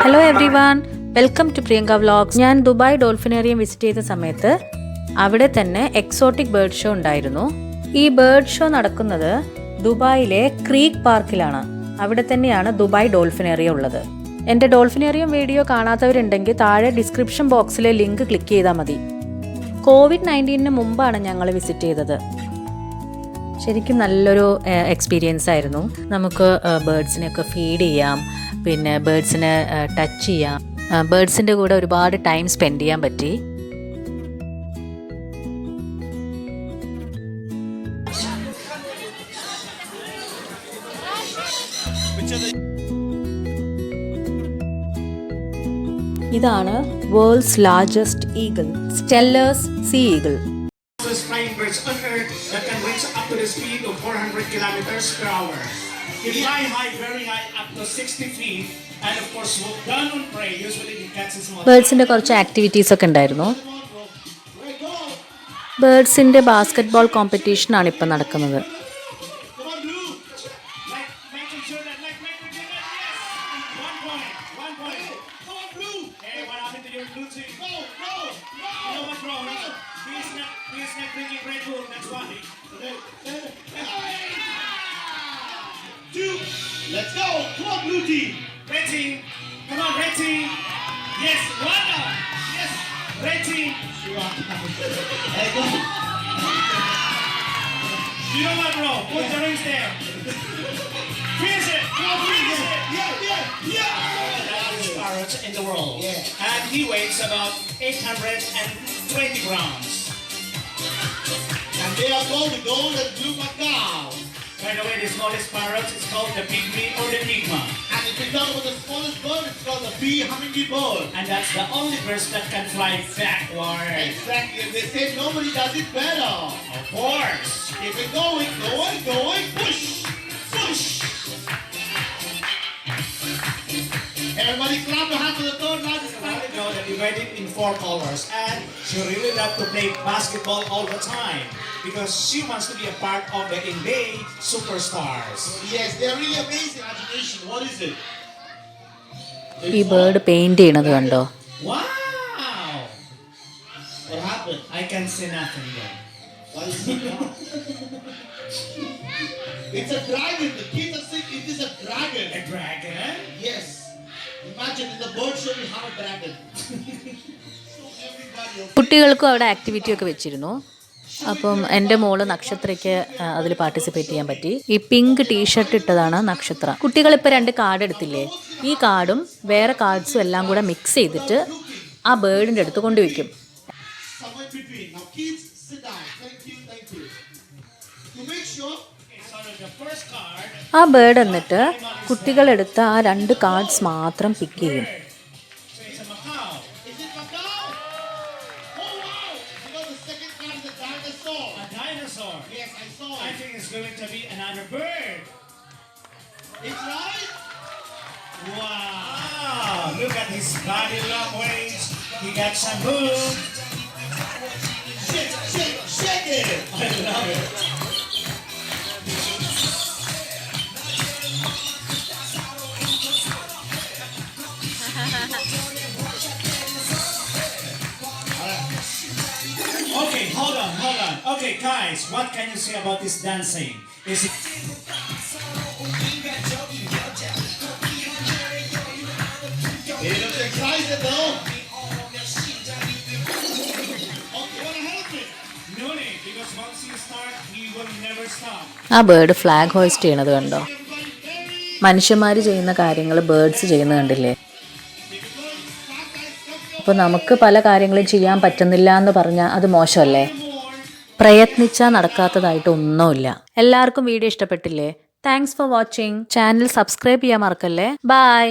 Hello everyone, welcome to Priyanka Vlogs. ഞാൻ Dubai ഡോൾഫിനേറിയം visit ചെയ്ത സമയത്ത് അവിടെ തന്നെ എക്സോട്ടിക് ബേർഡ് ഷോ ഉണ്ടായിരുന്നു. ഈ ബേർഡ് ഷോ നടക്കുന്നത് ദുബായിലെ ക്രീക്ക് പാർക്കിലാണ്. അവിടെ തന്നെയാണ് ദുബായ് ഡോൾഫിനേറിയം ഉള്ളത്. എൻ്റെ ഡോൾഫിനേറിയം വീഡിയോ കാണാത്തവരുണ്ടെങ്കിൽ താഴെ ഡിസ്ക്രിപ്ഷൻ ബോക്സിലെ ലിങ്ക് ക്ലിക്ക് ചെയ്താൽ മതി. COVID-19 മുമ്പാണ് ഞങ്ങൾ വിസിറ്റ് ചെയ്തത്. ശരിക്കും നല്ലൊരു എക്സ്പീരിയൻസ് ആയിരുന്നു. നമുക്ക് ബേർഡ്സിനെയൊക്കെ ഫീഡ് ചെയ്യാം, പിന്നെ ബേർഡ്സിനെ ടച്ച് ചെയ്യാം, ബേർഡ്സിൻ്റെ കൂടെ ഒരുപാട് ടൈം സ്പെൻഡ് ചെയ്യാൻ പറ്റി. ഇതാണ് world's largest eagle, Steller's sea eagle. Flying birds on Earth that can reach up to the speed of 400 kilometers per hour. They fly high, very high, up to 60 feet, and of course, walk down on prey. Usually, they catch small. ബേർഡ്സിൻ്റെ കുറച്ച് activities ഒക്കെ ഉണ്ടായിരുന്നു. ബേർഡ്സിൻ്റെ basketball കോമ്പറ്റീഷനാണ് ഇപ്പം നടക്കുന്നത്. Let's go! Come on, blue team! Red team! Come on, red team! Yes, one up! Yes, red team! Hey, go! You know what, bro? Put the rings there! Finish it! Come on, finish it! Yeah! The largest parrot in the world. Yeah. And he weighs about 820 grams. And they are called the golden blue macaw. By the way, the smallest parrot is called the pygmy or the pygma. And if you talk about the smallest bird, it's called the bee hummingbird. And that's the only bird that can fly backward. Exactly. And they say nobody does it better. Of course. Keep it going, push, push. Everybody clap your hands to the third largest parrot. You know that divided in 4 colors. And she really loves to play basketball all the time. Because she wants to be a part of the NBA superstars. Yes, they're really amazing. Imagination. What is it? ഈ bird paint ചെയ്യണത് കണ്ടോ? Wow! What happened? I can see nothing there. What is it now? It's a dragon. The kids are saying it is a dragon. A dragon? Yes. Imagine in the bird show we have a dragon. കുട്ടികൾക്കും അവിടെ activity ഒക്കെ വെച്ചിരുന്നു. അപ്പം എൻ്റെ മോള് നക്ഷത്രയ്ക്ക് അതിൽ participate ചെയ്യാൻ പറ്റി. ഈ പിങ്ക് ടീഷർട്ട് ഇട്ടതാണ് നക്ഷത്ര. കുട്ടികളിപ്പോൾ 2 കാർഡ് എടുത്തില്ലേ, ഈ കാർഡും വേറെ കാർഡ്സും എല്ലാം കൂടെ മിക്സ് ചെയ്തിട്ട് ആ ബേർഡിൻ്റെ അടുത്ത് കൊണ്ടുവയ്ക്കും. ആ ബേർഡ് എന്നിട്ട് കുട്ടികളെടുത്ത ആ 2 കാർഡ്സ് മാത്രം പിക്ക് ചെയ്യും. Yes, I saw it. I think it's going to be another bird. It's right. Wow! Look at his body language. He got some boom. Shake it! I love it. Okay, hold on. Okay, guys, what can you say about this dancing? Is it... He looks excited though. Okay, wanna help me? No need, because once you start, he will never stop. ആ bird flag hoist ചെയ്യണത് കണ്ടോ? മനുഷ്യന്മാർ ചെയ്യുന്ന കാര്യങ്ങൾ birds ചെയ്യുന്നത് കണ്ടില്ലേ? അപ്പോൾ നമുക്ക് പല കാര്യങ്ങളും ചെയ്യാൻ പറ്റുന്നില്ല എന്ന് പറഞ്ഞാൽ അത് മോശമല്ലേ? പ്രയത്നിച്ചാൽ നടക്കാത്തതായിട്ടൊന്നുമില്ല. എല്ലാവർക്കും വീഡിയോ ഇഷ്ടപ്പെട്ടില്ലേ? Thanks for watching. Channel subscribe ചെയ്യാൻ മറക്കല്ലേ. ബൈ.